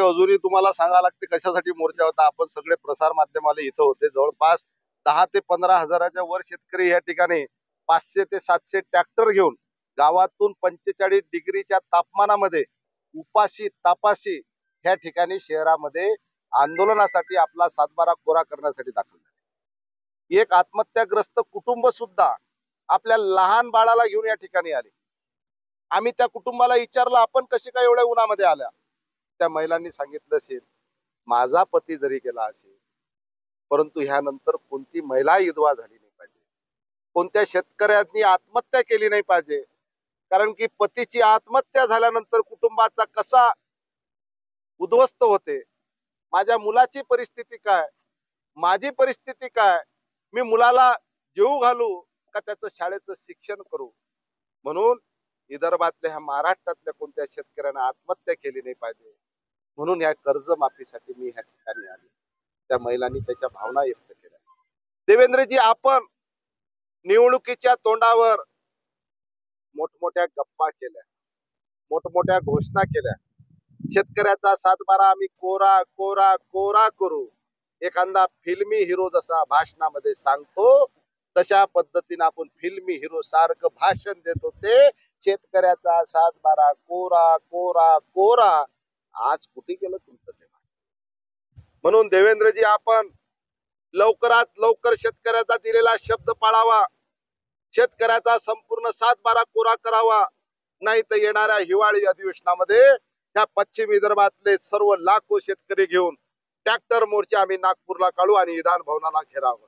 अजूनही तुम्हाला सांगावं लागते कशासाठी मोर्चा होता. आपण सगळे प्रसार माध्यमाले इथं होते. जवळपास 10 ते 15 हजाराच्या वर शेतकरी या ठिकाणी 500 ते 700 ट्रॅक्टर घेऊन गावातून 45 डिग्रीच्या तापमानामध्ये उपाशी तापाशी ह्या ठिकाणी शहरामध्ये आंदोलनासाठी आपला सातबारा कोरा करण्यासाठी दाखल झाले. एक आत्महत्याग्रस्त कुटुंब सुद्धा आपल्या लहान बाळाला घेऊन या ठिकाणी आले. आम्ही त्या कुटुंबाला विचारलं, आपण कसे काय एवढ्या उन्हामध्ये आल्या. त्या महिलांनी सांगितलं असेल, माझा पती जरी गेला असेल परंतु ह्यानंतर कोणती महिला विधवा झाली नाही पाहिजे, कोणत्या शेतकऱ्यांनी आत्महत्या केली नाही पाहिजे. कारण की पतीची आत्महत्या झाल्यानंतर कुटुंबाचा कसा उद्ध्वस्त होते. माझ्या मुलाची परिस्थिती काय, माझी परिस्थिती काय, मी मुलाला जेवू घालू का त्याचं शाळेचं शिक्षण करू. म्हणून विदर्भातल्या ह्या महाराष्ट्रातल्या कोणत्या शेतकऱ्यांना आत्महत्या केली नाही पाहिजे. म्हणून या कर्जमाफीसाठी मी ह्या ठिकाणी आले. त्या महिलांनी त्याच्या भावना व्यक्त केल्या. देवेंद्रजी, आपण निवडणुकीच्या तोंडावर मोठमोठ्या गप्पा केल्या, मोठमोठ्या घोषणा केल्या. शेतकऱ्याचा सातबारा आम्ही कोरा कोरा कोरा करू. एखादा फिल्मी हिरो जसा भाषणामध्ये सांगतो तशा पद्धतीने आपण फिल्मी हिरो सारखं भाषण देत होते. शेतकऱ्याचा सातबारा कोरा कोरा कोरा. आज कुठे गेलं तुमचं ते भाषण. म्हणून देवेंद्रजी, आपण लवकरात लवकर शेतकऱ्याचा दिलेला शब्द पाळावा. शेतकऱ्याचा संपूर्ण सातबारा कोरा करावा. नाही तर येणाऱ्या हिवाळी अधिवेशनामध्ये या पश्चिम विदर्भातले सर्व लाखो शेतकरी घेऊन ट्रॅक्टर मोर्चा आम्ही नागपूरला काढू आणि विधान भवनाला घेरावं.